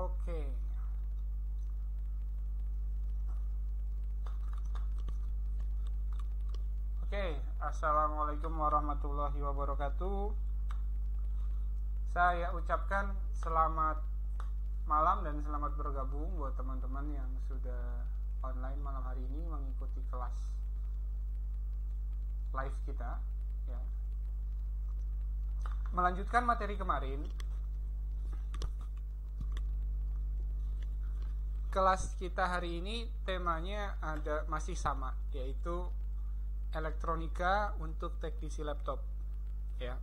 Oke. Assalamualaikum warahmatullahi wabarakatuh. Saya ucapkan selamat malam dan selamat bergabung buat teman-teman yang sudah online malam hari ini mengikuti kelas live kita ya. Melanjutkan materi kemarin, kelas kita hari ini temanya masih sama, yaitu elektronika untuk teknisi laptop ya.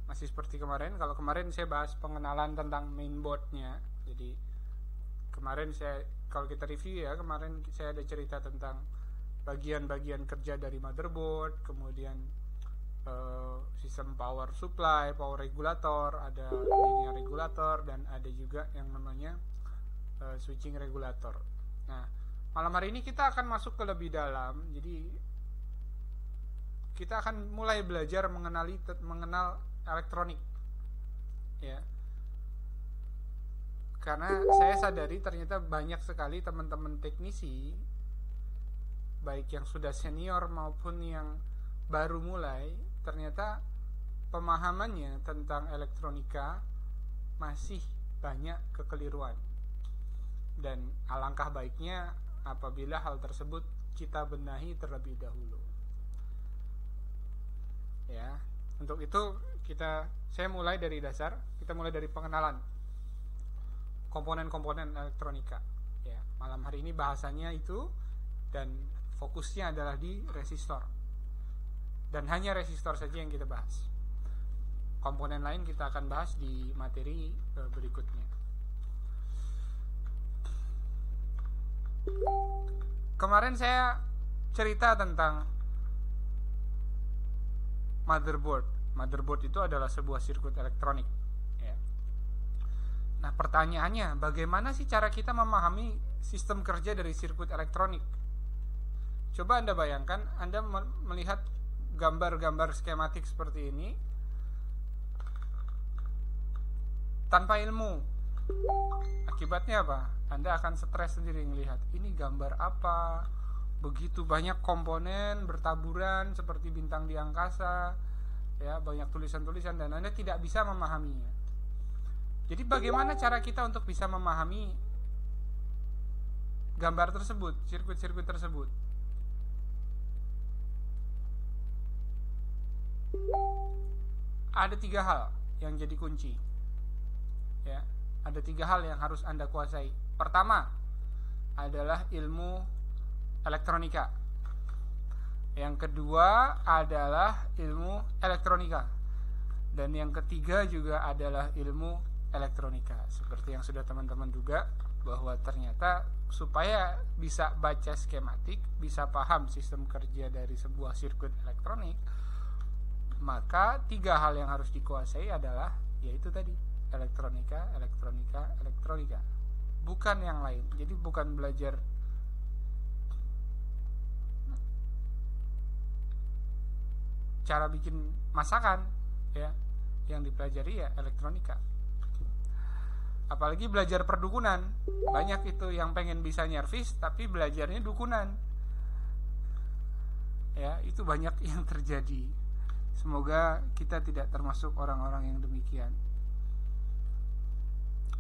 Masih seperti kemarin. Kalau kemarin saya bahas pengenalan tentang mainboardnya. Jadi kemarin kalau kita review ya, kemarin saya ada cerita tentang bagian-bagian kerja dari motherboard, kemudian sistem power supply, power regulator, ada linear regulator, dan ada juga yang namanya switching regulator. Nah, malam hari ini kita akan masuk ke lebih dalam. Jadi kita akan mulai belajar mengenal elektronik ya. Karena saya sadari ternyata banyak sekali teman-teman teknisi, baik yang sudah senior maupun yang baru mulai, ternyata pemahamannya tentang elektronika masih banyak kekeliruan. Dan alangkah baiknya apabila hal tersebut kita benahi terlebih dahulu. Ya, untuk itu saya mulai dari dasar. Kita mulai dari pengenalan komponen-komponen elektronika. Ya, malam hari ini bahasanya itu dan fokusnya adalah di resistor. Dan hanya resistor saja yang kita bahas. Komponen lain kita akan bahas di materi berikutnya. Kemarin saya cerita tentang motherboard. Motherboard itu adalah sebuah sirkuit elektronik ya. Nah, pertanyaannya, bagaimana sih cara kita memahami sistem kerja dari sirkuit elektronik? Coba Anda bayangkan, Anda melihat gambar-gambar skematik seperti ini tanpa ilmu. Akibatnya apa? Anda akan stres sendiri melihat ini gambar apa, begitu banyak komponen bertaburan seperti bintang di angkasa ya, banyak tulisan-tulisan, dan Anda tidak bisa memahaminya. Jadi bagaimana cara kita untuk bisa memahami gambar tersebut, sirkuit-sirkuit tersebut? Ada 3 hal yang jadi kunci ya. Ada 3 hal yang harus Anda kuasai. Pertama adalah ilmu elektronika. Yang kedua adalah ilmu elektronika. Dan yang ketiga juga adalah ilmu elektronika. Seperti yang sudah teman-teman duga, bahwa ternyata supaya bisa baca skematik, bisa paham sistem kerja dari sebuah sirkuit elektronik, maka 3 hal yang harus dikuasai adalah, yaitu tadi, elektronika, bukan yang lain. Jadi bukan belajar cara bikin masakan ya, yang dipelajari ya elektronika. Apalagi belajar perdukunan, banyak itu yang pengen bisa nyervis tapi belajarnya dukunan ya. Itu banyak yang terjadi. Semoga kita tidak termasuk orang-orang yang demikian.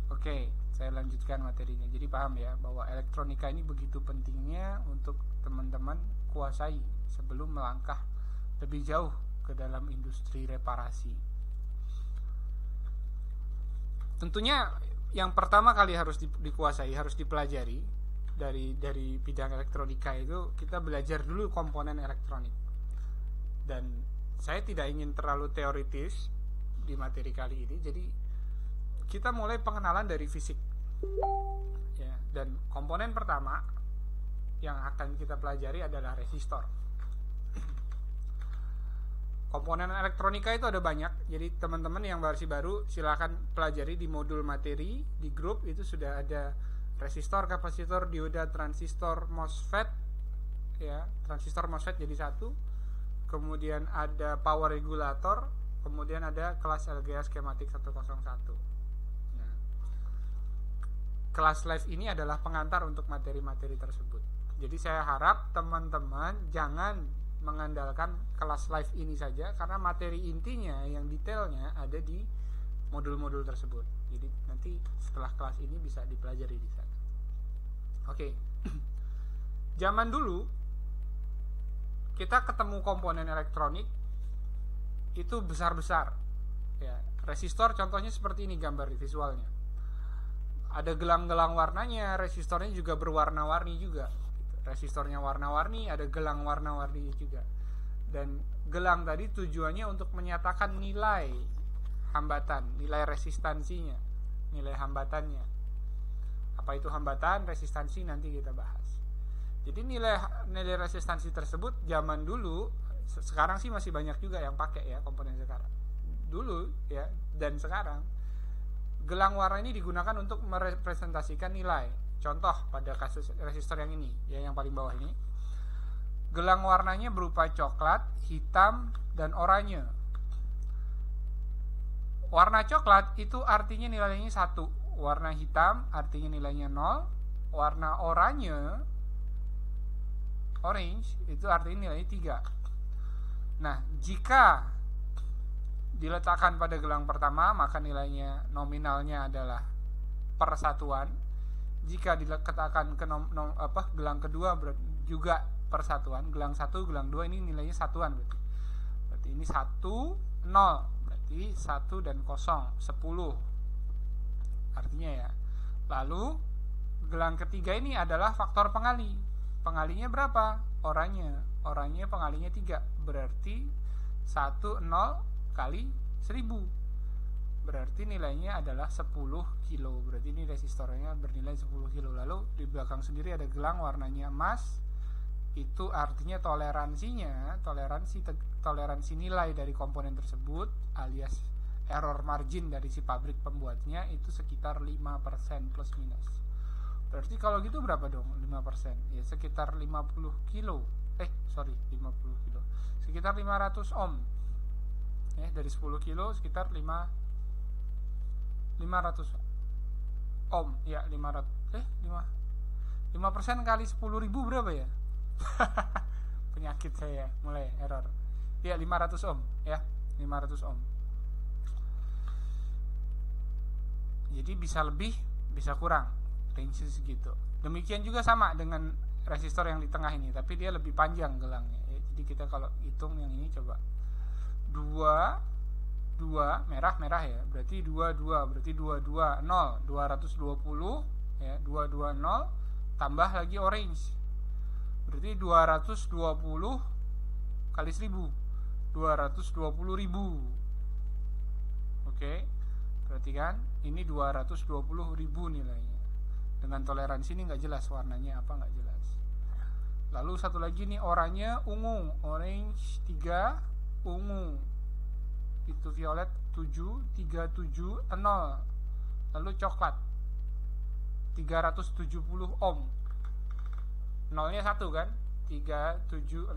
Oke, saya lanjutkan materinya. Jadi paham ya bahwa elektronika ini begitu pentingnya untuk teman-teman kuasai sebelum melangkah lebih jauh ke dalam industri reparasi. Tentunya yang pertama kali harus dikuasai, harus dipelajari dari bidang elektronika itu, kita belajar dulu komponen elektronik. Dan saya tidak ingin terlalu teoritis di materi kali ini, jadi kita mulai pengenalan dari fisik ya. Dan komponen pertama yang akan kita pelajari adalah resistor. Komponen elektronika itu ada banyak. Jadi teman-teman yang versi baru silakan pelajari di modul materi, di grup itu sudah ada resistor, kapasitor, dioda, transistor, MOSFET ya. Transistor MOSFET jadi satu. Kemudian ada power regulator, kemudian ada kelas LGA skematik 101. Nah, kelas live ini adalah pengantar untuk materi-materi tersebut. Jadi saya harap teman-teman jangan mengandalkan kelas live ini saja, karena materi intinya yang detailnya ada di modul-modul tersebut. Jadi nanti setelah kelas ini bisa dipelajari di sana. Oke. Zaman dulu kita ketemu komponen elektronik itu besar-besar. Ya, resistor contohnya seperti ini gambar visualnya. Ada gelang-gelang warnanya, resistornya juga berwarna-warni juga. Resistornya warna-warni, ada gelang warna-warni juga. Dan gelang tadi tujuannya untuk menyatakan nilai hambatan, nilai resistansinya, nilai hambatannya. Apa itu hambatan, resistansi nanti kita bahas. Jadi nilai resistansi tersebut zaman dulu, sekarang sih masih banyak juga yang pakai ya komponen sekarang. Dulu ya dan sekarang gelang warna ini digunakan untuk merepresentasikan nilai. Contoh pada kasus resistor yang ini, ya yang paling bawah ini. Gelang warnanya berupa coklat, hitam, dan oranye. Warna coklat itu artinya nilainya 1. Warna hitam artinya nilainya 0. Warna oranye, orange, itu artinya nilainya 3. Nah, jika diletakkan pada gelang pertama, maka nilainya nominalnya adalah persatuan. Jika diletakkan ke gelang kedua juga persatuan. Gelang 1, gelang 2 ini nilainya satuan berarti. Berarti ini 1, 0. Berarti 1 dan 0, 10. Artinya ya. Lalu gelang ketiga ini adalah faktor pengali. Pengalinya berapa? Oranye. Oranye pengalinya 3. Berarti 1, 0 kali 1000. Berarti nilainya adalah 10 kilo. Berarti ini resistornya bernilai 10 kilo. Lalu di belakang sendiri ada gelang warnanya emas. Itu artinya toleransi nilai dari komponen tersebut alias error margin dari si pabrik pembuatnya itu sekitar 5% plus minus. Berarti kalau gitu berapa dong 5%? Ya sekitar 50 kilo. 50 kilo. Sekitar 500 ohm. Ya, dari 10 kilo sekitar 500 ohm. Ya 5% kali 10.000 berapa ya? Penyakit saya mulai error. Ya 500 ohm ya, 500 ohm. Jadi bisa lebih, bisa kurang, range segitu. Demikian juga sama dengan resistor yang di tengah ini, tapi dia lebih panjang gelangnya. Ya, jadi kita kalau hitung yang ini coba 2 merah ya, berarti 22 0 220 ya, 220 tambah lagi orange berarti 220 kali 1000 220.000. Oke, berarti kan ini 220.000 nilainya. Dengan toleransi ini nggak jelas warnanya apa, nggak jelas. Lalu satu lagi nih oranye ungu, orange 3 ungu, itu violet 737 0. Lalu coklat 370 ohm. Nolnya 1 kan? 3700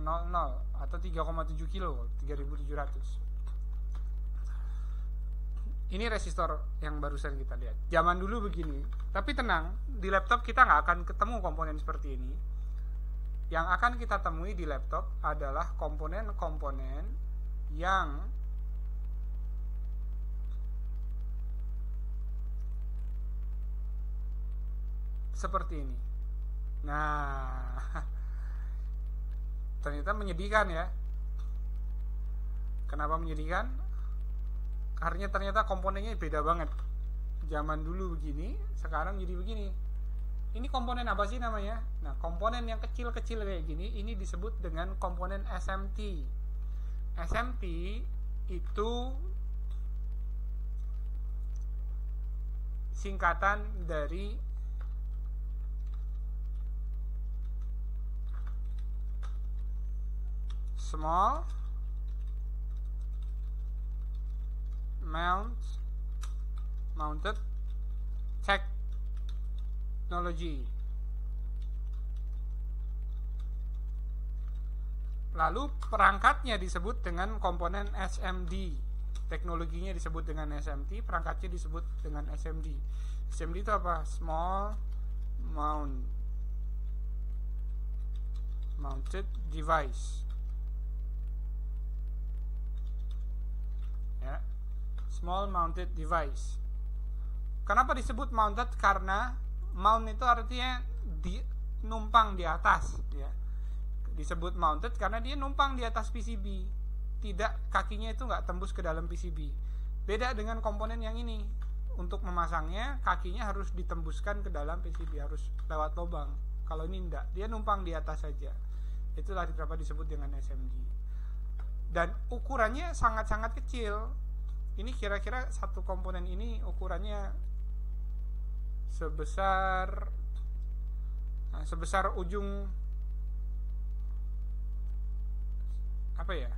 atau 3,7 kilo, 3700. Ini resistor yang barusan kita lihat. Zaman dulu begini. Tapi tenang, di laptop kita nggak akan ketemu komponen seperti ini. Yang akan kita temui di laptop adalah komponen-komponen yang seperti ini. Nah, ternyata menyedihkan ya. Kenapa menyedihkan? Karena ternyata komponennya beda banget. Zaman dulu begini, sekarang jadi begini. Ini komponen apa sih namanya? Nah, komponen yang kecil-kecil kayak gini, ini disebut dengan komponen SMT. SMT itu singkatan dari Small Mounted Technology. Lalu perangkatnya disebut dengan komponen SMD. Teknologinya disebut dengan SMT, perangkatnya disebut dengan SMD. SMD itu apa? Small mounted device. Ya. Small mounted device. Kenapa disebut mounted? Karena mount itu artinya numpang di atas, ya. Disebut mounted karena dia numpang di atas PCB. Tidak, kakinya itu nggak tembus ke dalam PCB. Beda dengan komponen yang ini. Untuk memasangnya, kakinya harus ditembuskan ke dalam PCB, harus lewat lubang. Kalau ini enggak, dia numpang di atas saja. Itulah kenapa disebut dengan SMD. Dan ukurannya sangat-sangat kecil. Ini kira-kira satu komponen ini ukurannya sebesar ujung apa ya?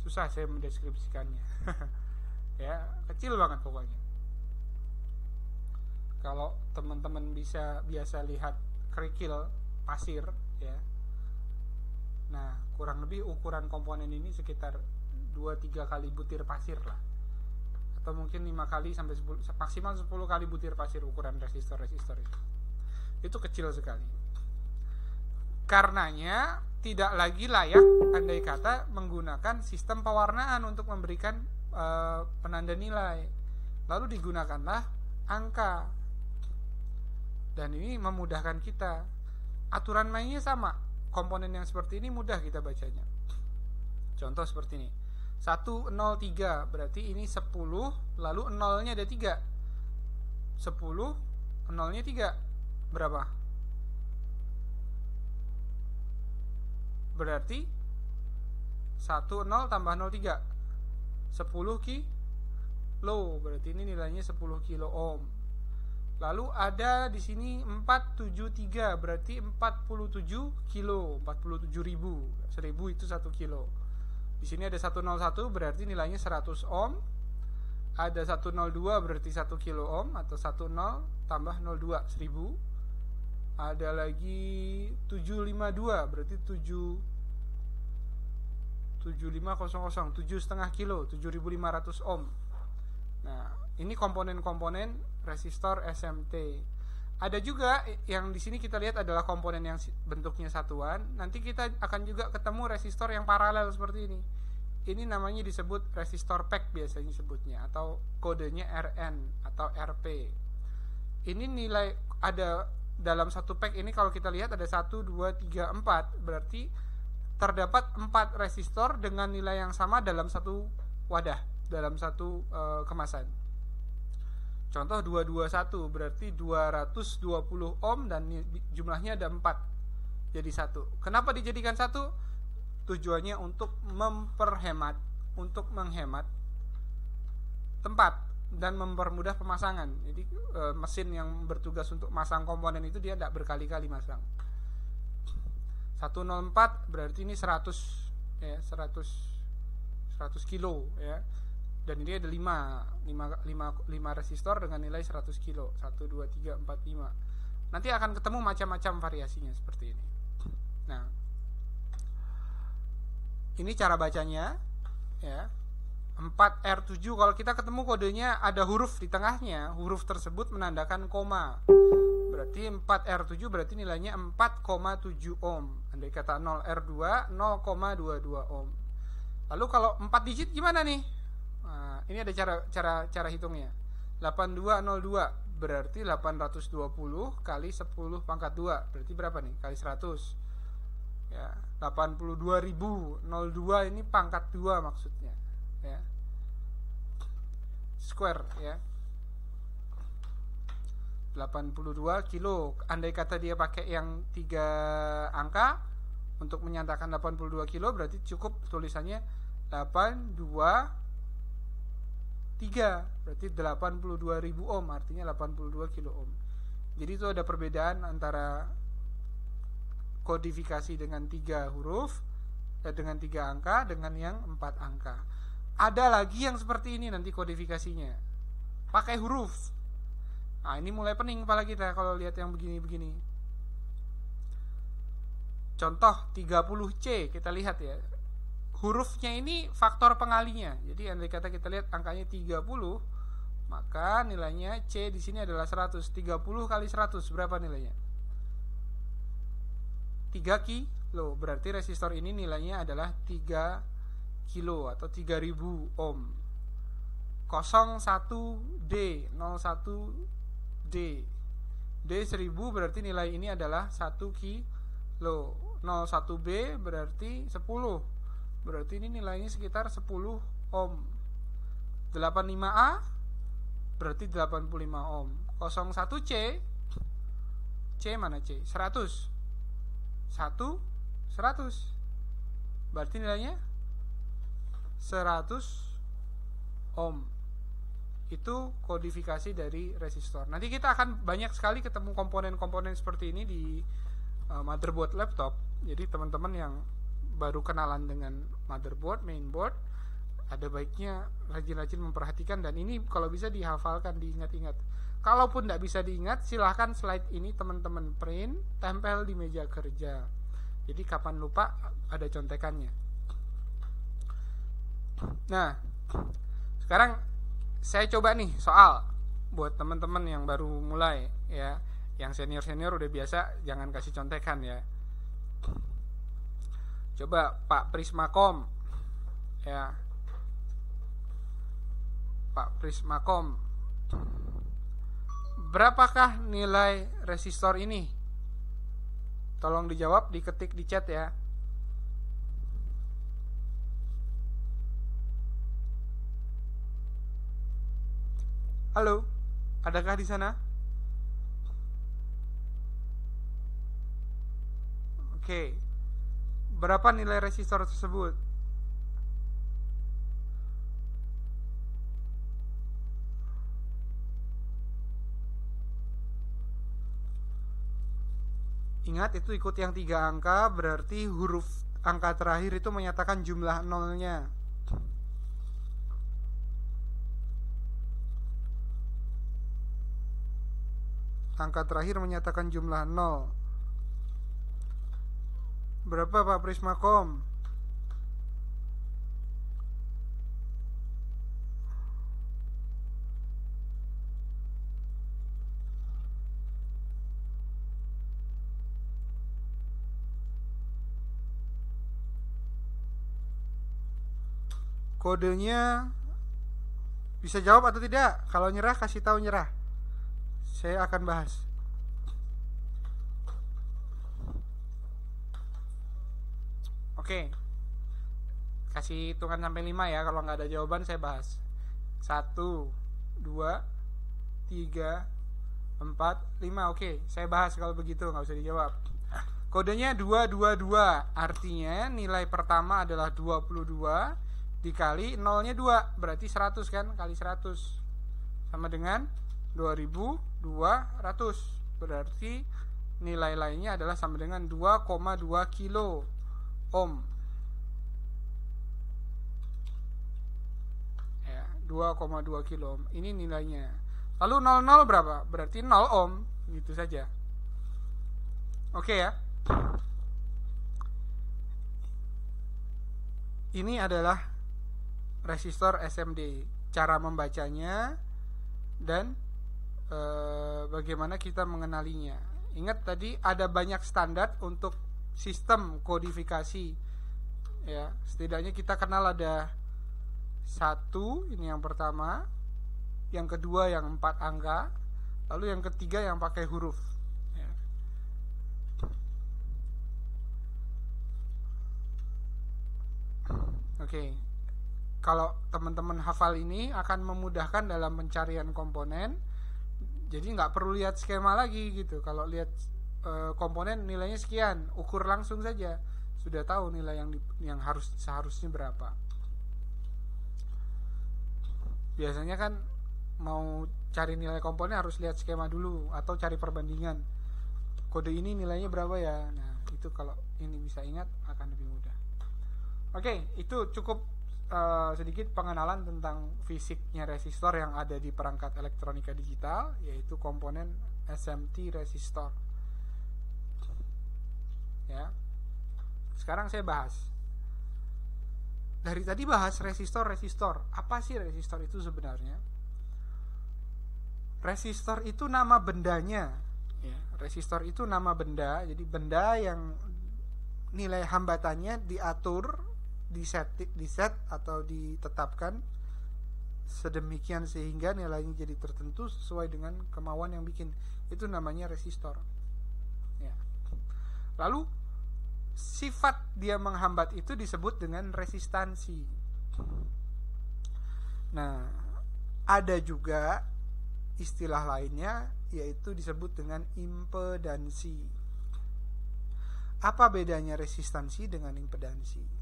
Susah saya mendeskripsikannya. Ya, kecil banget pokoknya. Kalau teman-teman biasa lihat kerikil pasir, ya. Nah, kurang lebih ukuran komponen ini sekitar 2-3 kali butir pasir lah. Atau mungkin 5 kali sampai 10, maksimal 10 kali butir pasir ukuran resistor itu. Itu kecil sekali. Karenanya tidak lagi layak andai kata menggunakan sistem pewarnaan untuk memberikan penanda nilai. Lalu digunakanlah angka. Dan ini memudahkan kita. Aturan mainnya sama. Komponen yang seperti ini mudah kita bacanya. Contoh seperti ini. 103 berarti ini 10, lalu 0-nya ada 3. 10, 0-nya 3. Berapa? Berarti 10 tambah 03 10 kilo, berarti ini nilainya 10 kilo ohm. Lalu ada di sini 473 berarti 47 kilo, 47.000. 1000 itu 1 kilo. Di sini ada 101 berarti nilainya 100 ohm. Ada 102 berarti 1 kilo ohm atau 10 tambah 02 1000. Ada lagi 752 berarti 7500 7,5 kilo, 7500 ohm. Nah, ini komponen-komponen resistor SMT. Ada juga yang di sini kita lihat adalah komponen yang bentuknya satuan. Nanti kita akan juga ketemu resistor yang paralel seperti ini. Ini namanya disebut resistor pack biasanya sebutnya, atau kodenya RN atau RP. Ini nilai ada dalam satu pack ini, kalau kita lihat ada 1, 2, 3, 4. Berarti terdapat 4 resistor dengan nilai yang sama dalam satu wadah, dalam satu kemasan. Contoh 221 berarti 220 ohm dan jumlahnya ada 4 jadi 1. Kenapa dijadikan 1? Tujuannya untuk menghemat tempat dan mempermudah pemasangan. Jadi mesin yang bertugas untuk masang komponen itu dia tidak berkali-kali masang. 104 berarti ini 100 ya, 100 kilo ya. Dan ini ada 5 resistor dengan nilai 100 kilo. 1 2 3 4 5. Nanti akan ketemu macam-macam variasinya seperti ini. Nah, ini cara bacanya ya. 4R7 kalau kita ketemu kodenya ada huruf di tengahnya, huruf tersebut menandakan koma. Berarti 4R7 berarti nilainya 4,7 ohm. Andai kata 0R2 0,22 ohm. Lalu kalau 4 digit gimana nih? Nah, ini ada cara hitungnya. 8202 berarti 820 kali 10 pangkat 2 berarti berapa nih? Kali 100. Ya, 82.002 ini pangkat 2 maksudnya. Ya. Square ya. 82 kilo. Andai kata dia pakai yang 3 angka untuk menyatakan 82 kilo berarti cukup tulisannya 823 berarti 82.000 ohm, artinya 82 kilo ohm. Jadi itu ada perbedaan antara kodifikasi dengan 3 huruf dengan 3 angka dengan yang 4 angka. Ada lagi yang seperti ini nanti kodifikasinya pakai huruf. Nah, ini mulai pening kepala kita kalau lihat yang begini-begini. Contoh 30C kita lihat ya. Hurufnya ini faktor pengalinya. Jadi andai kata kita lihat angkanya 30, Maka nilainya C di sini adalah 100. 30 kali 100 berapa nilainya? 3 kilo. Berarti resistor ini nilainya adalah 3 kilo atau 3000 ohm. 01D 01D D 1000 berarti nilai ini adalah 1 kilo. 01B berarti 10. Berarti ini nilainya sekitar 10 ohm. 85A berarti 85 ohm. 01C C mana C? 100. 100 berarti nilainya 100 ohm. Itu kodifikasi dari resistor. Nanti kita akan banyak sekali ketemu komponen-komponen seperti ini di motherboard laptop. Jadi teman-teman yang baru kenalan dengan motherboard, mainboard, ada baiknya rajin-rajin memperhatikan, dan ini kalau bisa dihafalkan, diingat-ingat. Kalaupun tidak bisa diingat, silahkan slide ini teman-teman print, tempel di meja kerja. Jadi kapan lupa ada contekannya. Nah, sekarang saya coba nih soal buat teman-teman yang baru mulai ya. Yang senior-senior udah biasa, jangan kasih contekan ya. Coba Pak Prismakom ya. Pak Prismakom, berapakah nilai resistor ini? Tolong dijawab, diketik di chat ya. Halo, adakah di sana? Oke. Berapa nilai resistor tersebut? Ingat, itu ikut yang 3 angka, berarti huruf angka terakhir itu menyatakan jumlah nolnya. Angka terakhir menyatakan jumlah 0. Berapa Pak Prismakom? Kodenya bisa jawab atau tidak? Kalau nyerah kasih tahu nyerah. Saya akan bahas. Oke. Kasih hitungan sampai 5 ya. Kalau nggak ada jawaban saya bahas. 1, 2, 3, 4, 5. Oke, saya bahas kalau begitu, nggak usah dijawab. Kodenya 222. Artinya nilai pertama adalah 22 dikali nolnya 2, berarti 100 kan, kali 100 sama dengan 2200. Berarti nilai lainnya adalah sama dengan 2,2 kilo ohm ya, 2,2 kilo ohm ini nilainya. Lalu 00 berapa? Berarti 0 ohm, gitu saja. Oke ya. Ini adalah resistor SMD, cara membacanya dan bagaimana kita mengenalinya. Ingat tadi ada banyak standar untuk sistem kodifikasi ya. Setidaknya kita kenal ada 1, ini yang pertama, yang kedua yang 4 angka, lalu yang ketiga yang pakai huruf ya. Oke. Kalau teman-teman hafal ini akan memudahkan dalam pencarian komponen. Jadi nggak perlu lihat skema lagi gitu. Kalau lihat komponen nilainya sekian, ukur langsung saja, sudah tahu nilai yang seharusnya berapa. Biasanya kan mau cari nilai komponen harus lihat skema dulu atau cari perbandingan. Kode ini nilainya berapa ya? Nah, itu kalau ini bisa ingat akan lebih mudah. Oke, itu cukup sedikit pengenalan tentang fisiknya resistor yang ada di perangkat elektronika digital, yaitu komponen SMT resistor ya. Sekarang saya bahas. Dari tadi bahas resistor. Apa sih resistor itu sebenarnya? Resistor itu nama bendanya, ya. Resistor itu nama benda, jadi benda yang nilai hambatannya diatur, diset atau ditetapkan sedemikian sehingga nilainya jadi tertentu sesuai dengan kemauan yang bikin. Itu namanya resistor, ya. Lalu sifat dia menghambat itu disebut dengan resistansi. Nah, ada juga istilah lainnya yaitu disebut dengan impedansi. Apa bedanya resistansi dengan impedansi?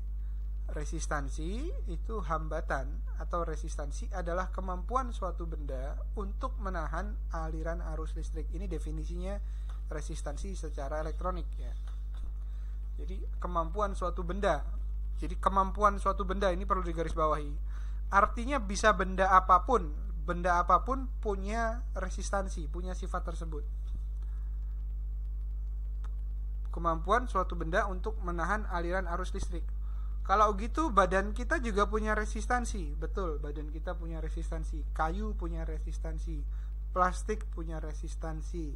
Resistansi itu hambatan, atau resistansi adalah kemampuan suatu benda untuk menahan aliran arus listrik. Ini definisinya resistansi secara elektronik, ya. Jadi kemampuan suatu benda. Jadi kemampuan suatu benda ini perlu digarisbawahi. Artinya bisa benda apapun punya resistansi, punya sifat tersebut. Kemampuan suatu benda untuk menahan aliran arus listrik. Kalau gitu badan kita juga punya resistansi. Betul, badan kita punya resistansi. Kayu punya resistansi. Plastik punya resistansi.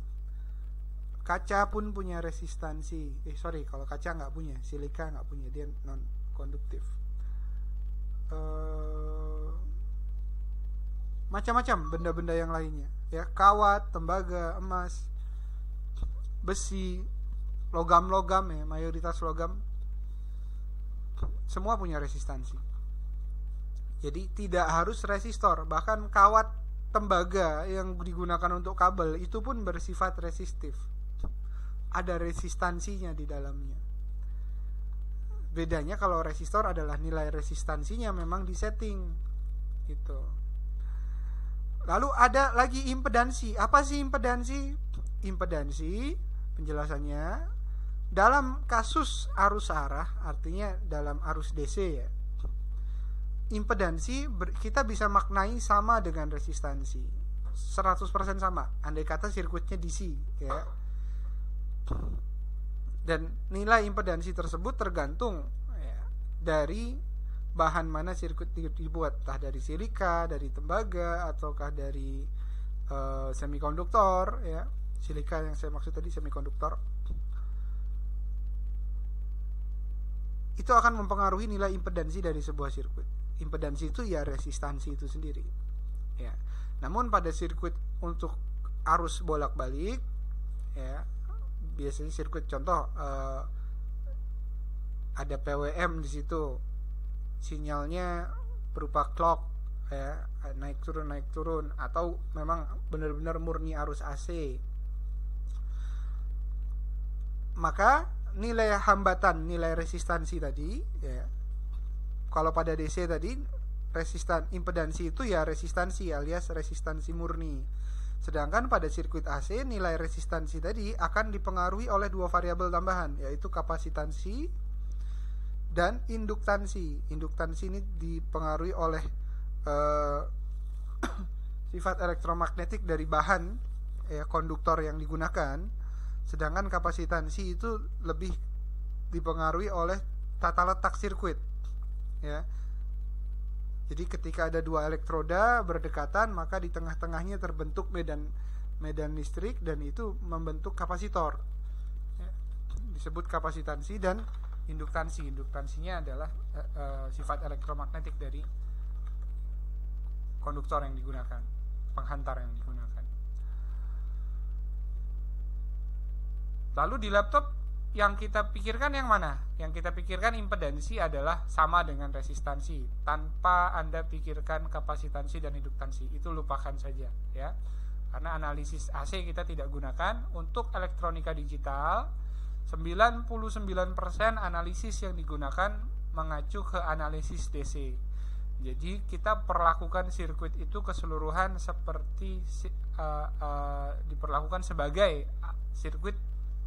Kaca pun punya resistansi. Kalau kaca nggak punya, silika nggak punya, dia non konduktif. Macam-macam benda-benda yang lainnya, ya, kawat, tembaga, emas, besi, logam-logam, ya, mayoritas logam semua punya resistansi. Jadi tidak harus resistor, bahkan kawat tembaga yang digunakan untuk kabel itu pun bersifat resistif. Ada resistansinya di dalamnya. Bedanya kalau resistor adalah nilai resistansinya memang disetting gitu. Lalu ada lagi impedansi. Apa sih impedansi? Impedansi penjelasannya dalam kasus arus arah, artinya dalam arus DC, ya. Impedansi kita bisa maknai sama dengan resistansi. 100% sama. Andai kata sirkuitnya DC, ya. Dan nilai impedansi tersebut tergantung, ya, dari bahan mana sirkuit dibuat, entah dari silika, dari tembaga, ataukah dari semikonduktor, ya. Silika yang saya maksud tadi semikonduktor. Itu akan mempengaruhi nilai impedansi dari sebuah sirkuit. Impedansi itu ya resistansi itu sendiri, ya. Namun pada sirkuit untuk arus bolak-balik, ya, biasanya sirkuit contoh ada PWM di situ, sinyalnya berupa clock, ya, naik turun, atau memang benar-benar murni arus AC, maka nilai hambatan, nilai resistansi tadi, ya, kalau pada DC tadi impedansi itu ya resistansi alias resistansi murni. Sedangkan pada sirkuit AC nilai resistansi tadi akan dipengaruhi oleh dua variabel tambahan, yaitu kapasitansi dan induktansi. Induktansi ini dipengaruhi oleh sifat elektromagnetik dari bahan, ya, konduktor yang digunakan. Sedangkan kapasitansi itu lebih dipengaruhi oleh tata letak sirkuit, ya. Jadi ketika ada dua elektroda berdekatan, maka di tengah-tengahnya terbentuk medan listrik, dan itu membentuk kapasitor, ya. Disebut kapasitansi dan induktansi. Induktansinya adalah sifat elektromagnetik dari konduktor yang digunakan, penghantar yang digunakan. Lalu di laptop yang kita pikirkan yang mana? Yang kita pikirkan impedansi adalah sama dengan resistansi, tanpa Anda pikirkan kapasitansi dan induktansi. Itu lupakan saja, ya. Karena analisis AC kita tidak gunakan. Untuk elektronika digital, 99% analisis yang digunakan mengacu ke analisis DC. Jadi kita perlakukan sirkuit itu keseluruhan seperti diperlakukan sebagai sirkuit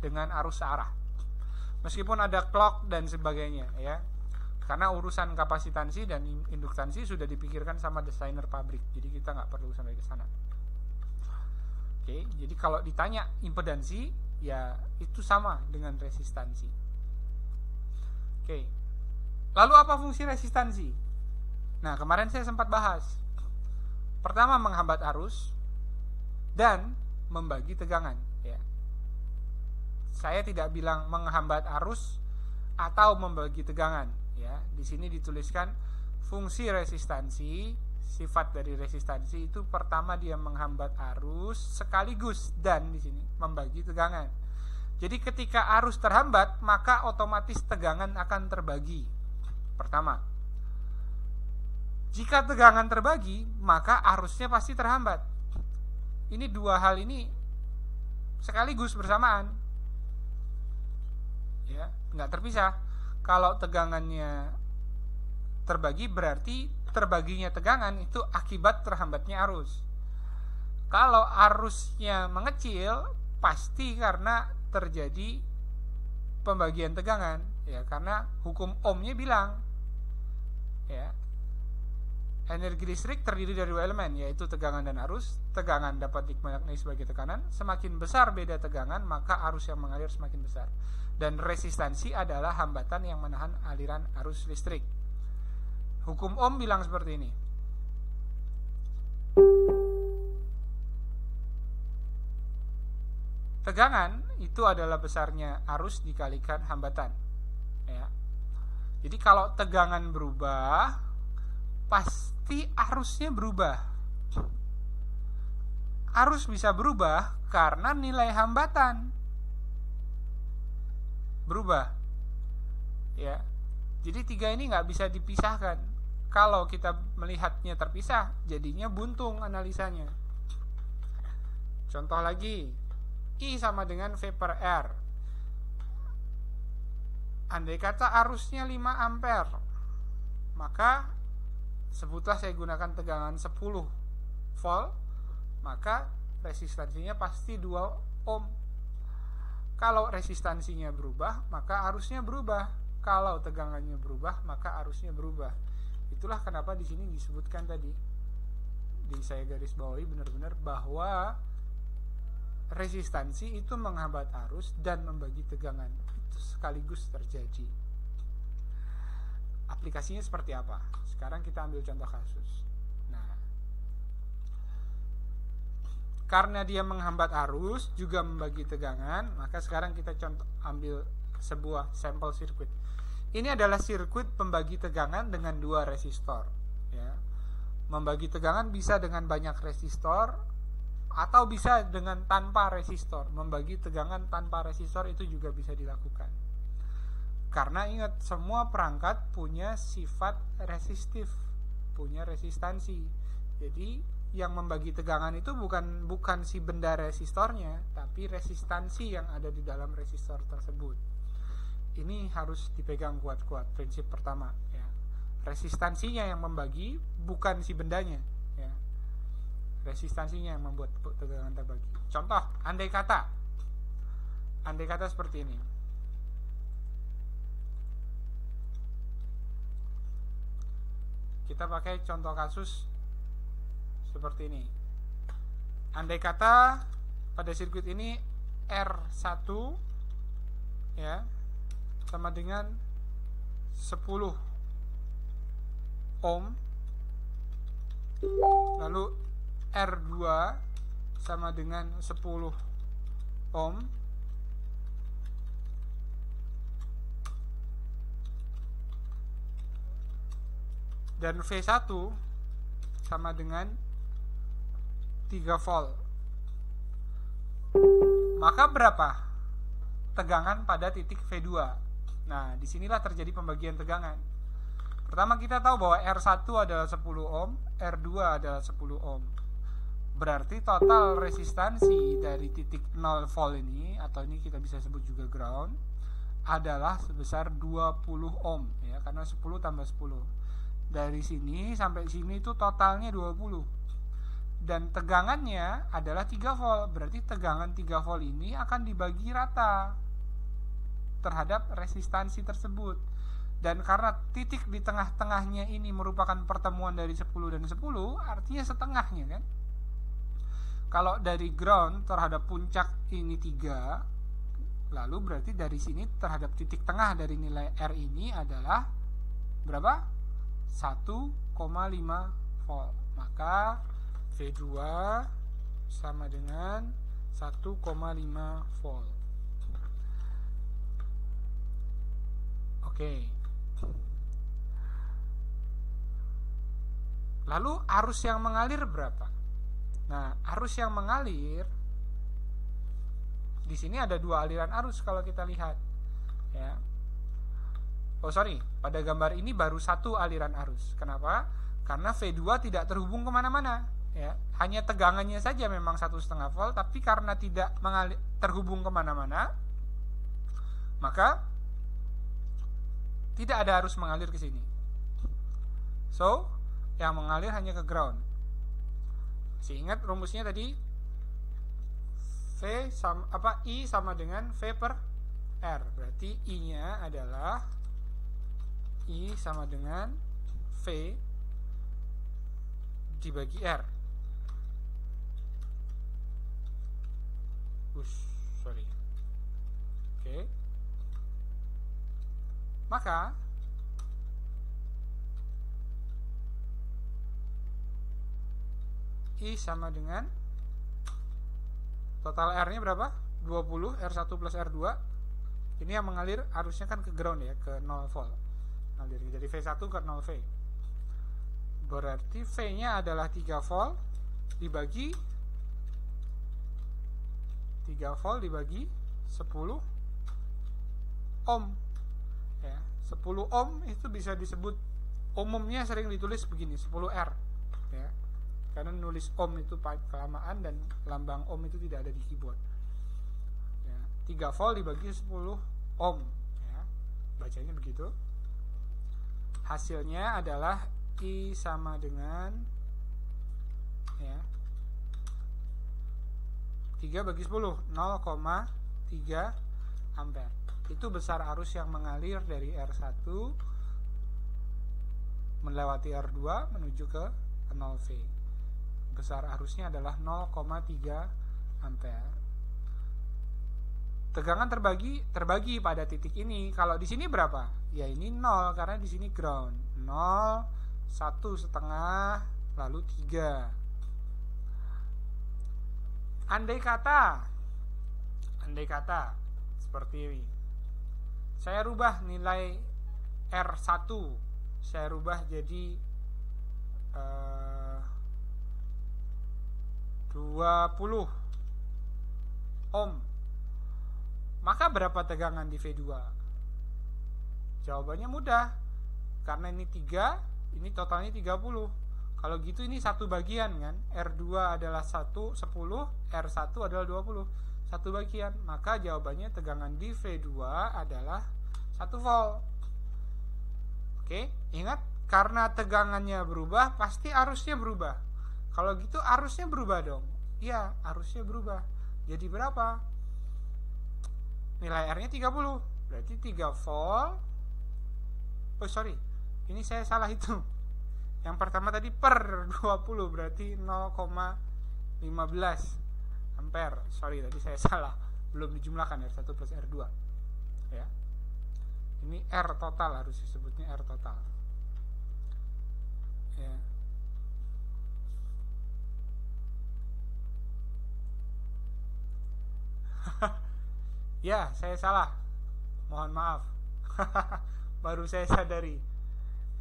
dengan arus arah, meskipun ada clock dan sebagainya, ya. Karena urusan kapasitansi dan induktansi sudah dipikirkan sama desainer pabrik, jadi kita nggak perlu sampai ke sana. Oke, jadi kalau ditanya impedansi, ya itu sama dengan resistansi. Oke, lalu apa fungsi resistansi? Nah, kemarin saya sempat bahas. Pertama, menghambat arus. dan membagi tegangan, ya. Saya tidak bilang menghambat arus atau membagi tegangan, ya. Di sini dituliskan fungsi resistansi, sifat dari resistansi itu pertama dia menghambat arus sekaligus dan di sini membagi tegangan. Jadi ketika arus terhambat, maka otomatis tegangan akan terbagi. Pertama, jika tegangan terbagi, maka arusnya pasti terhambat. Ini dua hal ini sekaligus bersamaan, ya, nggak terpisah. Kalau tegangannya terbagi, berarti terbaginya tegangan itu akibat terhambatnya arus. Kalau arusnya mengecil, pasti karena terjadi pembagian tegangan, ya, karena hukum Ohmnya bilang, ya, energi listrik terdiri dari dua elemen, yaitu tegangan dan arus. Tegangan dapat dimaknai sebagai tekanan. Semakin besar beda tegangan, maka arus yang mengalir semakin besar. Dan resistansi adalah hambatan yang menahan aliran arus listrik. Hukum Ohm bilang seperti ini. Tegangan itu adalah besarnya arus dikalikan hambatan, ya. Jadi kalau tegangan berubah, pasti arusnya berubah. Arus bisa berubah karena nilai hambatan berubah, ya. Jadi tiga ini nggak bisa dipisahkan. Kalau kita melihatnya terpisah, jadinya buntung analisanya. Contoh lagi, I sama dengan V per R. Andai kata arusnya 5 ampere, maka sebutlah saya gunakan tegangan 10 volt, maka resistansinya pasti 2 ohm. Kalau resistansinya berubah, maka arusnya berubah. Kalau tegangannya berubah, maka arusnya berubah. Itulah kenapa di sini disebutkan tadi, saya garis bawahi benar-benar bahwa resistansi itu menghambat arus dan membagi tegangan. Itu sekaligus terjadi. Aplikasinya seperti apa? Sekarang kita ambil contoh kasus. Nah, karena dia menghambat arus juga membagi tegangan, maka sekarang kita ambil sebuah sampel sirkuit. Ini adalah sirkuit pembagi tegangan dengan 2 resistor, ya. Membagi tegangan bisa dengan banyak resistor atau bisa dengan tanpa resistor. Membagi tegangan tanpa resistor itu juga bisa dilakukan. Karena ingat, semua perangkat punya sifat resistif, punya resistansi. Jadi yang membagi tegangan itu bukan si benda resistornya, tapi resistansi yang ada di dalam resistor tersebut. Ini harus dipegang kuat-kuat, prinsip pertama, ya. Resistansinya yang membagi, bukan si bendanya, ya. Resistansinya yang membuat tegangan terbagi. Contoh, andai kata seperti ini. Kita pakai contoh kasus seperti ini. Andai kata pada sirkuit ini R1, ya, sama dengan 10 ohm, lalu R2 sama dengan 10 ohm, dan V1 sama dengan 3 volt. Maka berapa tegangan pada titik V2? Nah, disinilah terjadi pembagian tegangan. Pertama kita tahu bahwa R1 adalah 10 ohm, R2 adalah 10 ohm. Berarti total resistansi dari titik 0 volt ini, atau ini kita bisa sebut juga ground, adalah sebesar 20 ohm, ya, karena 10 tambah 10. Dari sini sampai sini itu totalnya 20. Dan tegangannya adalah 3 volt. Berarti tegangan 3 volt ini akan dibagi rata terhadap resistansi tersebut. Dan karena titik di tengah-tengahnya ini merupakan pertemuan dari 10 dan 10, artinya setengahnya, kan. Kalau dari ground terhadap puncak ini 3, lalu berarti dari sini terhadap titik tengah dari nilai R ini adalah berapa? 1,5 volt. Maka V2 sama dengan 1,5 volt. Oke. Lalu arus yang mengalir berapa? Nah, arus yang mengalir di sini ada dua aliran arus kalau kita lihat, ya. Oh sorry, pada gambar ini baru satu aliran arus. Kenapa? Karena V2 tidak terhubung kemana-mana, ya. Hanya tegangannya saja memang 1,5 volt, tapi karena tidak terhubung kemana-mana, maka tidak ada arus mengalir ke sini. So, yang mengalir hanya ke ground. Masih ingat rumusnya tadi? I sama dengan V per R. Berarti I-nya adalah I sama dengan V dibagi R. Sorry. Oke. Maka I sama dengan total R-nya berapa? 20, R1 plus R2. Ini yang mengalir arusnya kan ke ground ya, ke 0 volt. Ngalir dari V1 ke 0 V. Berarti V-nya adalah 3 volt dibagi 10 ohm. Ya, 10 ohm itu bisa disebut, umumnya sering ditulis begini, 10 R, ya. Karena nulis ohm itu kelamaan dan lambang ohm itu tidak ada di keyboard, ya. 3 volt dibagi 10 ohm, ya. Bacanya begitu. Hasilnya adalah I sama dengan, ya, 3 bagi 10, 0,3 ampere. Itu besar arus yang mengalir dari R1 melewati R2 menuju ke 0V. Besar arusnya adalah 0,3 ampere. Tegangan terbagi pada titik ini. Kalau di sini berapa? Ya ini 0 karena di sini ground. 0, 1,5, lalu 3. Andai kata seperti ini. Saya rubah nilai R1, saya rubah jadi 20 ohm. Maka berapa tegangan di V2? Jawabannya mudah. Karena ini 3, ini totalnya 30. Kalau gitu ini satu bagian kan. R2 adalah 10, R1 adalah 20. Satu bagian. Maka jawabannya tegangan di V2 adalah 1 volt. Oke, ingat, karena tegangannya berubah pasti arusnya berubah. Kalau gitu arusnya berubah dong. Iya, arusnya berubah. Jadi berapa? Nilai R-nya 30. Berarti 3 volt. Oh sorry, ini saya salah hitung. Yang pertama tadi per 20, berarti 0,15 ampere. Sorry, tadi saya salah. Belum dijumlahkan R1 plus R2. Ya. Ini R total, harus disebutnya R total. Ya. Ya, saya salah. Mohon maaf. Baru saya sadari.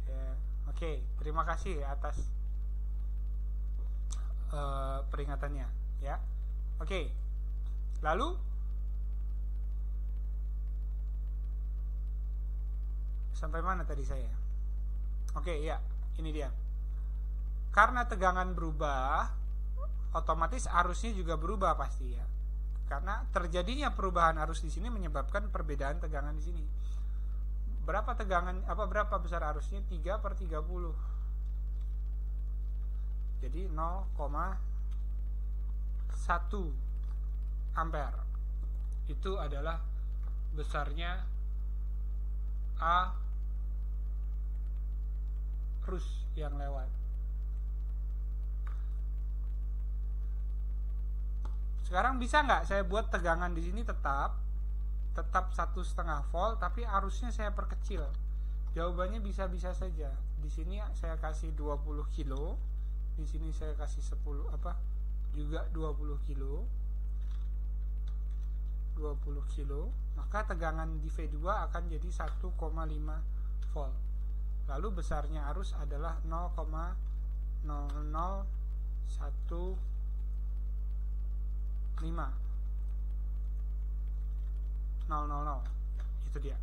Ya, oke, terima kasih atas peringatannya, ya. Oke. Lalu sampai mana tadi saya? Oke, ya, ini dia. Karena tegangan berubah, otomatis arusnya juga berubah pasti ya. Karena terjadinya perubahan arus di sini menyebabkan perbedaan tegangan di sini. Berapa besar arusnya? 3 per 30. Jadi 0,1 ampere. Itu adalah besarnya arus yang lewat. Sekarang bisa nggak saya buat tegangan di sini tetap 1,5 volt, tapi arusnya saya perkecil? Jawabannya bisa-bisa saja. Di sini saya kasih 20 kilo, di sini saya kasih juga 20 kilo, maka tegangan di V2 akan jadi 1,5 volt. Lalu besarnya arus adalah 0,0015000. Itu dia.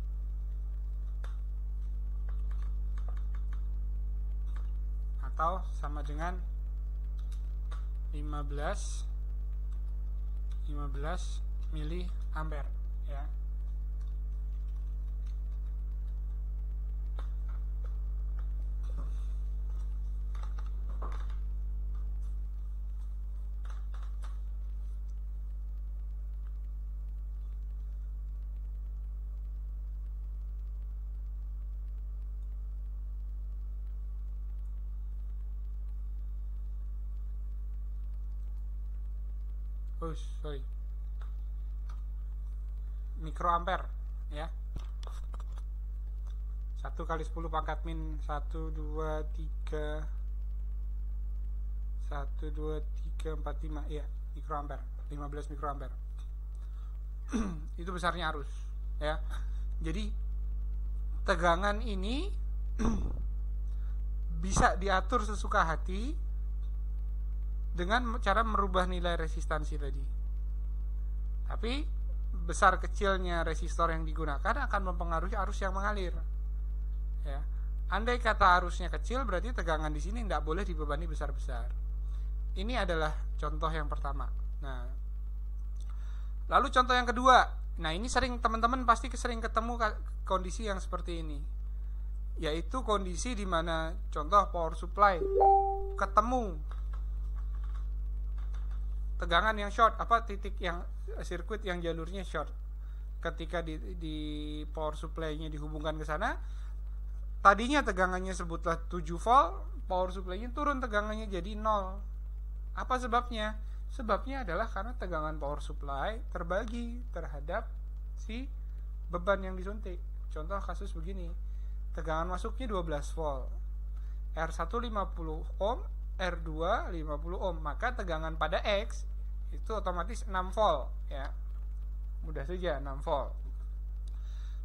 Atau sama dengan 15 mili ampere ya. Sorry, mikroampere ya. 1 kali 10 pangkat min 1, 2, 3 4, 5 ya, mikroampere, 15 mikroampere. Itu besarnya arus ya. Jadi tegangan ini bisa diatur sesuka hati dengan cara merubah nilai resistansi tadi. Tapi besar kecilnya resistor yang digunakan akan mempengaruhi arus yang mengalir. Ya. Andai kata arusnya kecil, berarti tegangan di sini tidak boleh dibebani besar-besar. Ini adalah contoh yang pertama. Nah, lalu contoh yang kedua. Nah, ini teman-teman pasti sering ketemu kondisi yang seperti ini, yaitu kondisi di mana contoh power supply ketemu tegangan yang short, titik yang sirkuit yang jalurnya short. Ketika di power supply-nya dihubungkan ke sana, tadinya tegangannya sebutlah 7 volt, power supply-nya turun tegangannya jadi 0. Apa sebabnya? Sebabnya adalah karena tegangan power supply terbagi terhadap si beban yang disuntik. Contoh kasus begini, tegangan masuknya 12 volt, R1 50 ohm, R2 50 ohm, maka tegangan pada X itu otomatis 6 volt ya. Mudah saja 6 volt.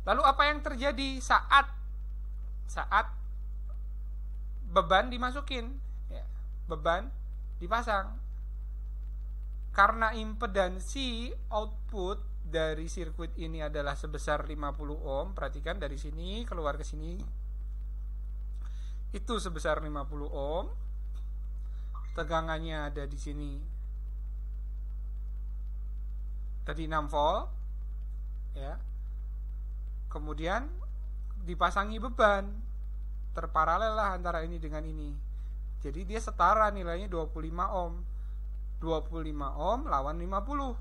Lalu apa yang terjadi saat beban dimasukin ya, beban dipasang? Karena impedansi output dari sirkuit ini adalah sebesar 50 ohm, perhatikan dari sini keluar ke sini itu sebesar 50 ohm. Tegangannya ada di sini tadi 6 volt ya. Kemudian dipasangi beban, terparalel lah antara ini dengan ini. Jadi dia setara nilainya 25 ohm. 25 ohm lawan 50.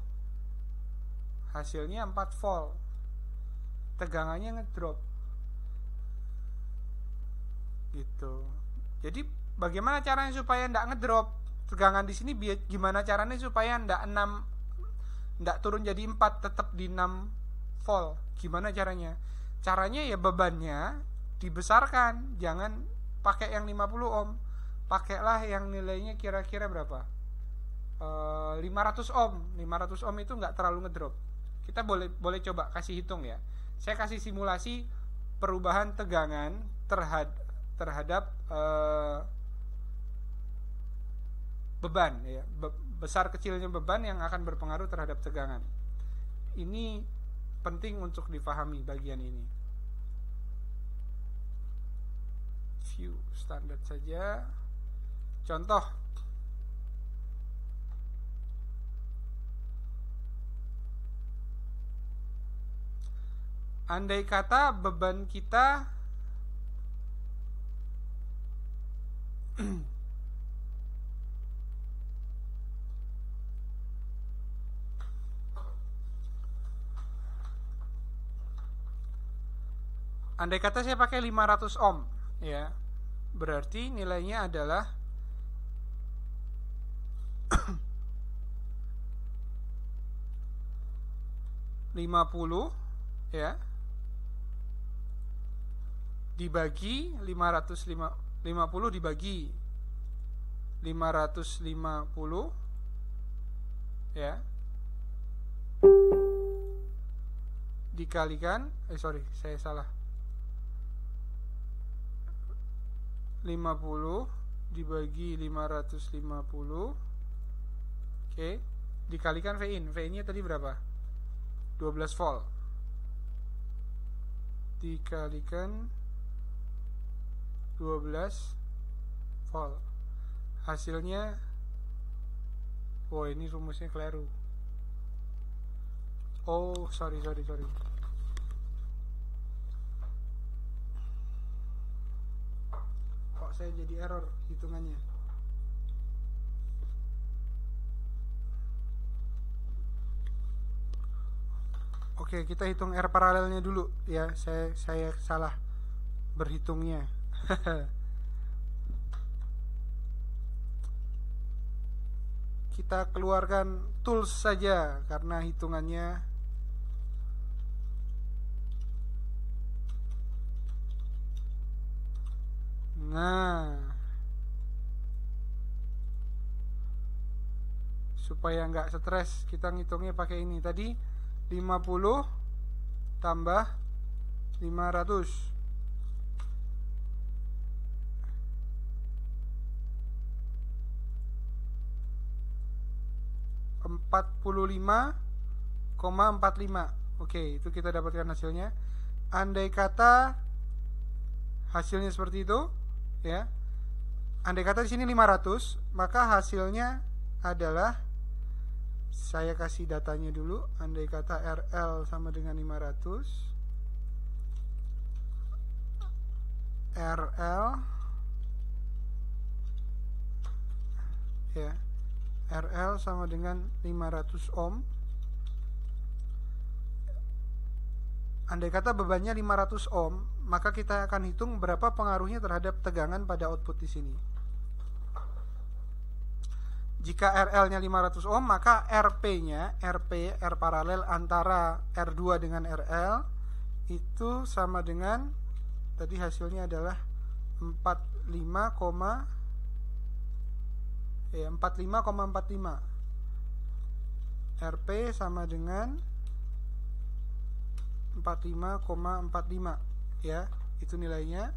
Hasilnya 4 volt. Tegangannya ngedrop. Gitu. Jadi bagaimana caranya supaya ndak ngedrop? Tegangan di sini gimana caranya supaya ndak turun jadi 4, tetap di 6 volt? Gimana caranya? Caranya ya bebannya dibesarkan, jangan pakai yang 50 ohm. Pakailah yang nilainya kira-kira berapa? 500 ohm. 500 ohm itu nggak terlalu ngedrop. Kita boleh coba kasih hitung ya. Saya kasih simulasi perubahan tegangan terhadap beban ya. Besar kecilnya beban yang akan berpengaruh terhadap tegangan. Ini penting untuk difahami bagian ini. View standar saja. Contoh, andai kata beban kita andai kata saya pakai 500 ohm ya, berarti nilainya adalah 50 ya dibagi 550 dibagi 550 ya, dikalikan saya salah, 50 dibagi 550, oke, dikalikan V nya tadi berapa? 12 volt dikalikan 12 volt, hasilnya, oh ini rumusnya keliru. Oh, sorry. Kok saya jadi error hitungannya? Oke, kita hitung R paralelnya dulu ya. Saya salah berhitungnya. Kita keluarkan tools saja karena hitungannya supaya nggak stres kita ngitungnya pakai ini tadi, 50 tambah 500, 45,45. Oke, itu kita dapatkan hasilnya. Andai kata hasilnya seperti itu, ya. Andai kata di sini 500, maka hasilnya adalah, saya kasih datanya dulu. Andai kata RL sama dengan 500, RL, ya, RL sama dengan 500 ohm. Andai kata bebannya 500 ohm, maka kita akan hitung berapa pengaruhnya terhadap tegangan pada output di sini. Jika RL-nya 500 ohm, maka RP-nya, R paralel antara R2 dengan RL itu sama dengan, tadi hasilnya adalah 45,45. RP sama dengan 45,45, ya, itu nilainya.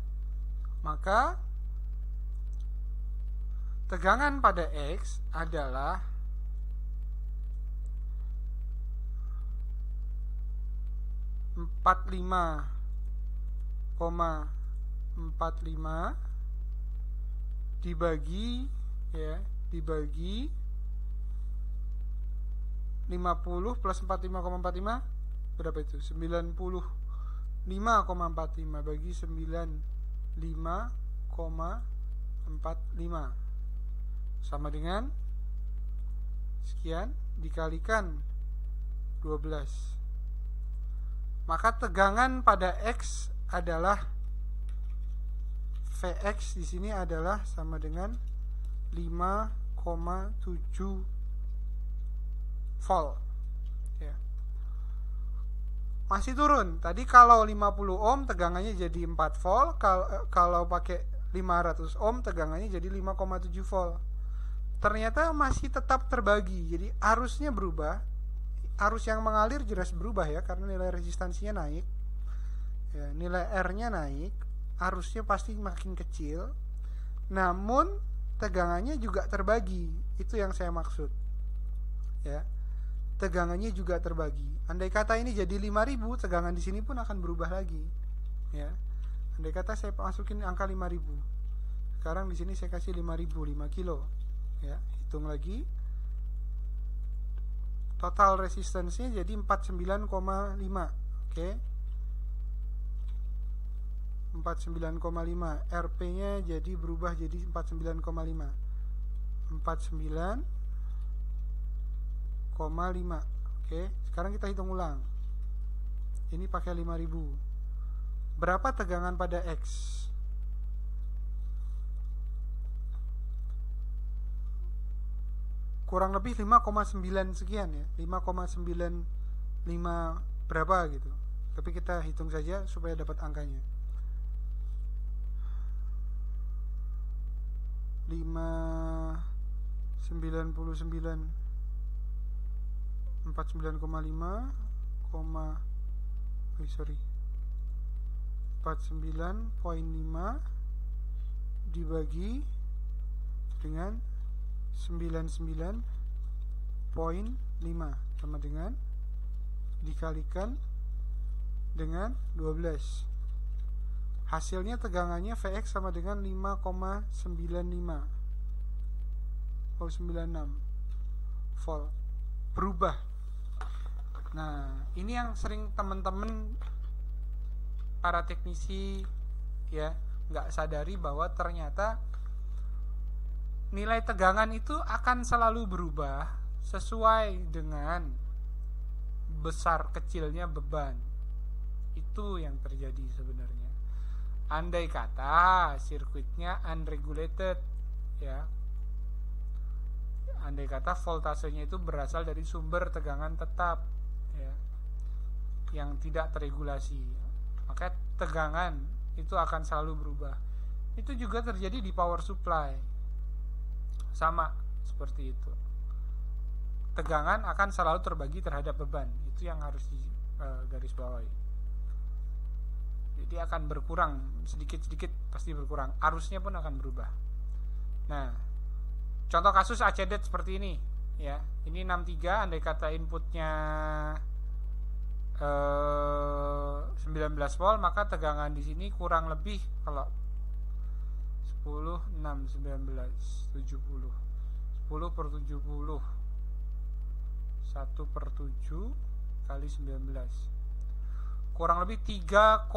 Maka tegangan pada X adalah 45,45 dibagi 50 plus 45,45 berapa itu? 95,45 bagi 95,45 sama dengan sekian dikalikan 12. Maka tegangan pada X adalah Vx di sini adalah sama dengan 5,7 volt. Ya. Masih turun. Tadi kalau 50 ohm tegangannya jadi 4 volt, kalau pakai 500 ohm tegangannya jadi 5,7 volt. Ternyata masih tetap terbagi. Jadi arusnya berubah. Arus yang mengalir jelas berubah ya, karena nilai resistansinya naik. Ya, nilai R-nya naik, arusnya pasti makin kecil. Namun tegangannya juga terbagi. Itu yang saya maksud. Ya. Tegangannya juga terbagi. Andai kata ini jadi 5000, tegangan di sini pun akan berubah lagi. Ya. Andai kata saya masukin angka 5000. Sekarang di sini saya kasih 5000, 5 kilo. Ya, hitung lagi. Total resistansinya jadi 49,5. Oke. 49,5. RP-nya jadi berubah jadi 49,5. 49,5. Oke, sekarang kita hitung ulang. Ini pakai 5000. Berapa tegangan pada X? Kurang lebih 5,9 sekian ya. 5,95 berapa gitu. Tapi kita hitung saja supaya dapat angkanya. 5,99 49,5 49,5 dibagi dengan 99,5 sama dengan dikalikan dengan 12. Hasilnya tegangannya Vx sama dengan 5,96 volt berubah. Nah, ini yang sering teman-teman para teknisi ya nggak sadari bahwa ternyata nilai tegangan itu akan selalu berubah sesuai dengan besar kecilnya beban. Itu yang terjadi sebenarnya. Andai kata sirkuitnya unregulated ya, andai kata voltasenya itu berasal dari sumber tegangan tetap ya, yang tidak terregulasi, maka tegangan itu akan selalu berubah. Itu juga terjadi di power supply, sama seperti itu. Tegangan akan selalu terbagi terhadap beban. Itu yang harus digarisbawahi. Jadi akan berkurang sedikit-sedikit, pasti berkurang. Arusnya pun akan berubah. Nah, contoh kasus ACDET seperti ini ya. Ini 63, andai kata inputnya 19 volt, maka tegangan di sini kurang lebih kalau 10, 6, 19, 70 10 per 70 1 per 7 kali 19 kurang lebih 3,4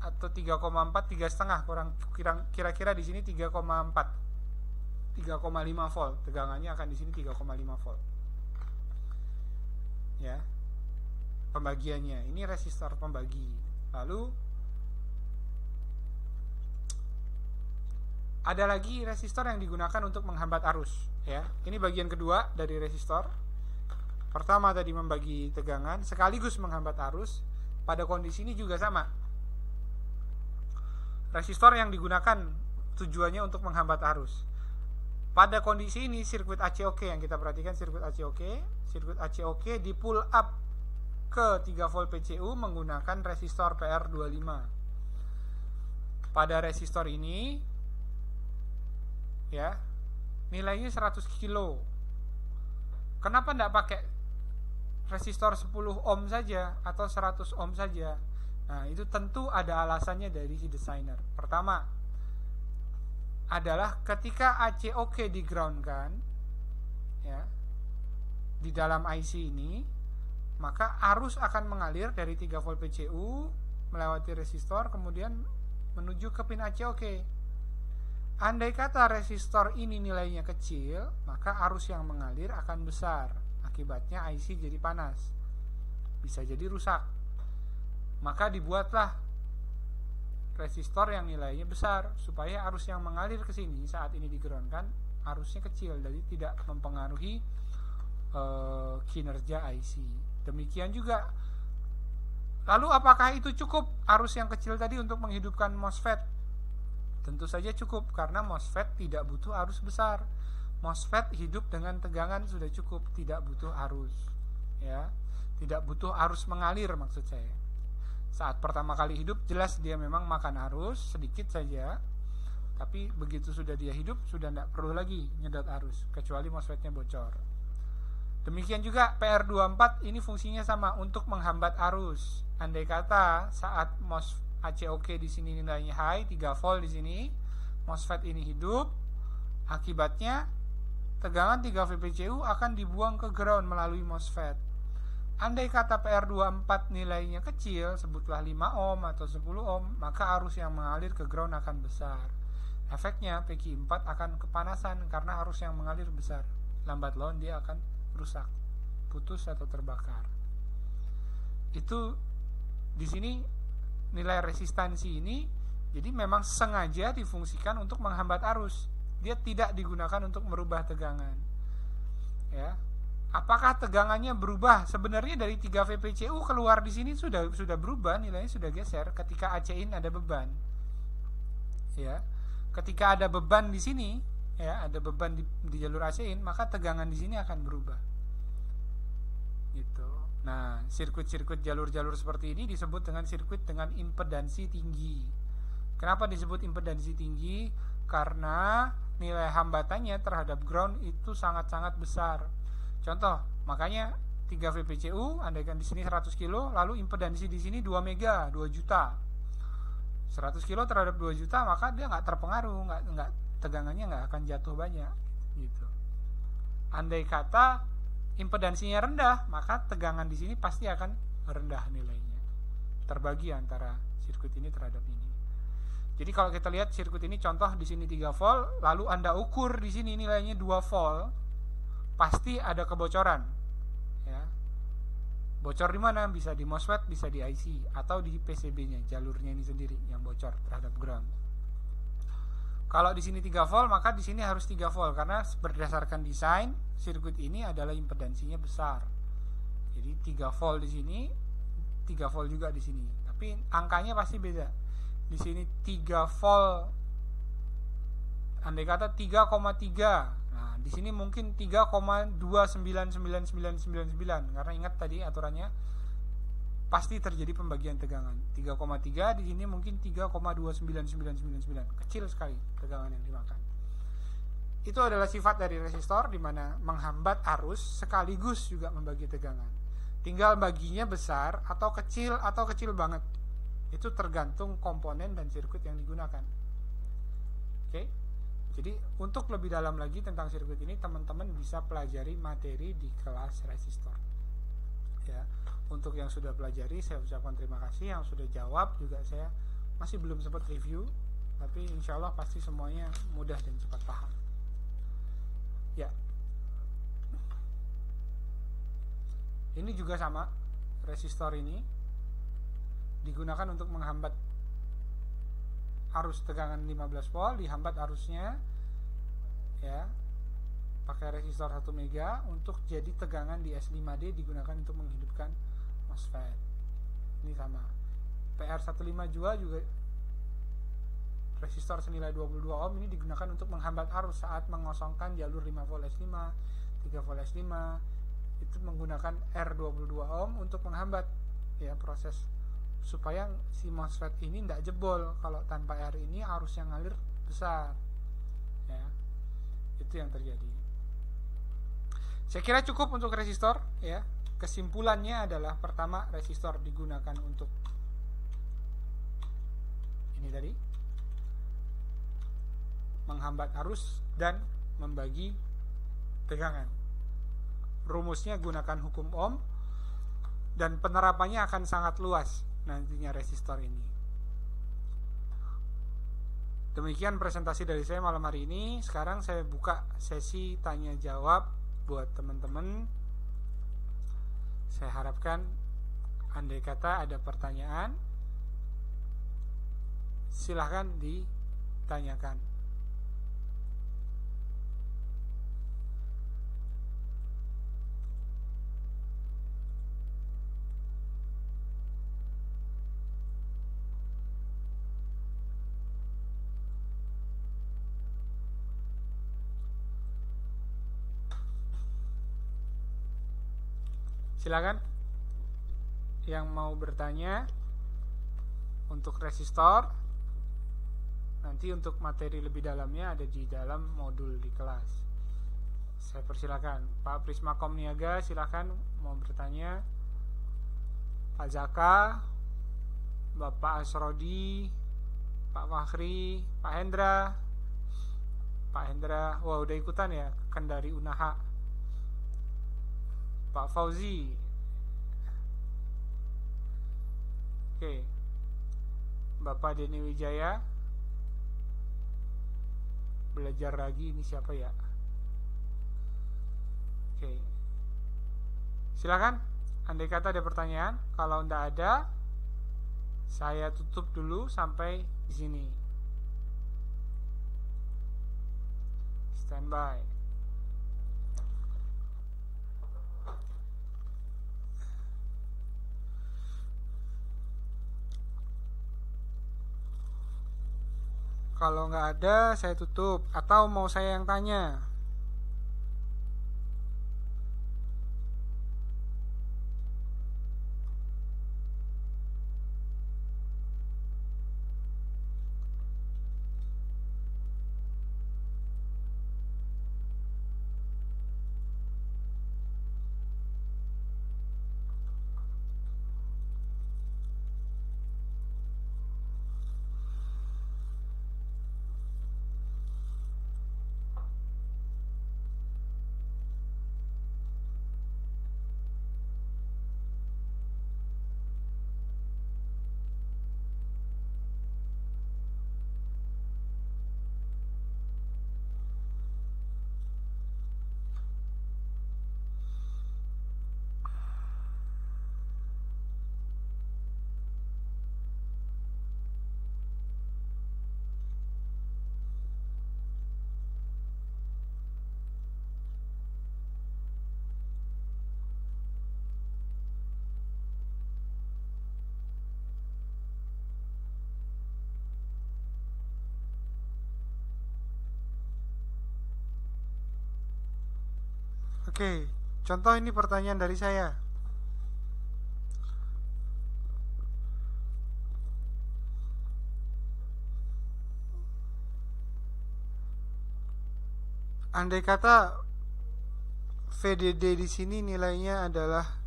atau 3,4, 3,5 kurang kira-kira di sini 3,4 3,5 volt. Tegangannya akan di sini 3,5 volt. Ya. Pembagiannya. Ini resistor pembagi. Lalu ada lagi resistor yang digunakan untuk menghambat arus, ya. Ini bagian kedua dari resistor. Pertama tadi membagi tegangan sekaligus menghambat arus. Pada kondisi ini juga sama. Resistor yang digunakan tujuannya untuk menghambat arus. Pada kondisi ini sirkuit ACOK yang kita perhatikan, sirkuit ACOK di pull up ke 3 volt PCU menggunakan resistor PR25. Pada resistor ini ya, nilainya 100 kilo. Kenapa tidak pakai resistor 10 ohm saja atau 100 ohm saja? Nah, itu tentu ada alasannya dari si desainer. Pertama adalah ketika ACOK di-groundkan ya, di dalam IC ini, maka arus akan mengalir dari 3 volt PCU melewati resistor kemudian menuju ke pin ACOK. Andai kata resistor ini nilainya kecil, maka arus yang mengalir akan besar. Akibatnya IC jadi panas, bisa jadi rusak. Maka dibuatlah resistor yang nilainya besar supaya arus yang mengalir ke sini saat ini digroundkan arusnya kecil, jadi tidak mempengaruhi kinerja IC. Demikian juga. Lalu apakah itu cukup arus yang kecil tadi untuk menghidupkan MOSFET? Tentu saja cukup, karena MOSFET tidak butuh arus besar. MOSFET hidup dengan tegangan sudah cukup, tidak butuh arus ya. Tidak butuh arus mengalir maksud saya. Saat pertama kali hidup jelas dia memang makan arus sedikit saja, tapi begitu sudah dia hidup sudah tidak perlu lagi nyedot arus kecuali MOSFET-nya bocor. Demikian juga PR24 ini fungsinya sama, untuk menghambat arus. Andai kata saat ACOK di sini nilainya high 3 volt di sini, MOSFET ini hidup, akibatnya tegangan 3 volt PCU akan dibuang ke ground melalui MOSFET. Andai kata PR24 nilainya kecil, sebutlah 5 ohm atau 10 ohm, maka arus yang mengalir ke ground akan besar. Efeknya PQ4 akan kepanasan karena arus yang mengalir besar. Lambat laun dia akan rusak, putus atau terbakar. Itu di sini nilai resistansi ini jadi memang sengaja difungsikan untuk menghambat arus. Dia tidak digunakan untuk merubah tegangan. Ya. Apakah tegangannya berubah? Sebenarnya dari 3 VPCU keluar di sini sudah berubah, nilainya sudah geser ketika AC-in ada beban. Ya. Ketika ada beban di sini, ya, ada beban di jalur AC-in, maka tegangan di sini akan berubah. gitu. Nah, sirkuit-sirkuit jalur-jalur seperti ini disebut dengan sirkuit dengan impedansi tinggi. Kenapa disebut impedansi tinggi? Karena nilai hambatannya terhadap ground itu sangat-sangat besar. Contoh, makanya 3 VPCU, andaikan di sini 100 kilo, lalu impedansi di sini 2 mega, 2 juta. 100 kilo terhadap 2 juta, maka dia nggak terpengaruh, nggak tegangannya nggak akan jatuh banyak gitu. Andai kata impedansinya rendah, maka tegangan di sini pasti akan rendah nilainya. Terbagi antara sirkuit ini terhadap ini. Jadi kalau kita lihat sirkuit ini contoh di sini 3 volt, lalu Anda ukur di sini nilainya 2 volt, pasti ada kebocoran. Ya. Bocor di mana? Bisa di MOSFET, bisa di IC atau di PCB-nya, jalurnya ini sendiri yang bocor terhadap ground. Kalau di sini 3 volt, maka di sini harus 3 volt karena berdasarkan desain sirkuit ini adalah impedansinya besar. Jadi 3 volt di sini, 3 volt juga di sini. Tapi angkanya pasti beda. Di sini 3 volt, andai kata 3,3. Nah, di sini mungkin 3,29999 karena ingat tadi aturannya pasti terjadi pembagian tegangan. 3,3 di sini mungkin 3,29999. Kecil sekali tegangan yang dimakan. Itu adalah sifat dari resistor di mana menghambat arus sekaligus juga membagi tegangan. Tinggal baginya besar atau kecil banget. Itu tergantung komponen dan sirkuit yang digunakan. Oke. Jadi untuk lebih dalam lagi tentang sirkuit ini teman-teman bisa pelajari materi di kelas resistor. Ya. Untuk yang sudah pelajari saya ucapkan terima kasih, yang sudah jawab juga saya masih belum sempat review, tapi insya Allah pasti semuanya mudah dan cepat paham. Ya, ini juga sama, resistor ini digunakan untuk menghambat arus tegangan 15 volt, dihambat arusnya, ya, pakai resistor 1 mega untuk jadi tegangan di S5D digunakan untuk menghidupkan MOSFET. Ini sama. PR15 juga resistor senilai 22 ohm ini digunakan untuk menghambat arus saat mengosongkan jalur 5 volt S5, 3 volt S5. Itu menggunakan R22 ohm untuk menghambat ya proses supaya si MOSFET ini tidak jebol. Kalau tanpa R ini arus yang ngalir besar. Ya. Itu yang terjadi. Saya kira cukup untuk resistor ya. Kesimpulannya adalah pertama, resistor digunakan untuk ini tadi menghambat arus dan membagi tegangan. Rumusnya gunakan hukum Ohm dan penerapannya akan sangat luas nantinya resistor ini. Demikian presentasi dari saya malam hari ini. Sekarang saya buka sesi tanya jawab buat teman-teman. Saya harapkan andai kata ada pertanyaan, silahkan ditanyakan. Silakan yang mau bertanya untuk resistor. Nanti untuk materi lebih dalamnya ada di dalam modul di kelas. Saya persilakan Pak Prismakom Niaga, silakan mau bertanya. Pak Zaka, Bapak Asrodi, Pak Fakhri, Pak Hendra. Wah udah ikutan ya, Kendari Unaha. Pak Fauzi. Oke. Bapak Denny Wijaya. Belajar lagi, ini siapa ya? Oke. Silakan, andai kata ada pertanyaan. Kalau tidak ada, saya tutup dulu sampai di sini. Standby. Kalau nggak ada, saya tutup. Atau mau saya yang tanya? Oke, contoh ini pertanyaan dari saya. Andai kata VDD di sini nilainya adalah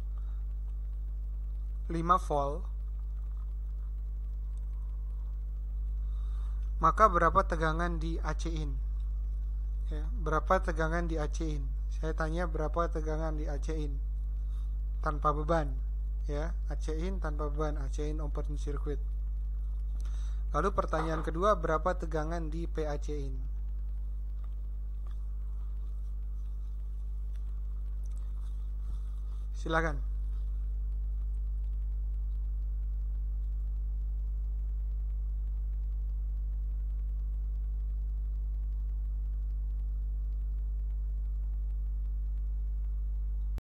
5 volt, maka berapa tegangan di AC-in? Ya, berapa tegangan di AC-in? Saya tanya berapa tegangan di AC-in tanpa beban, ya, AC-in tanpa beban, AC-in open circuit. Lalu pertanyaan kedua, berapa tegangan di PAC-in? Silakan.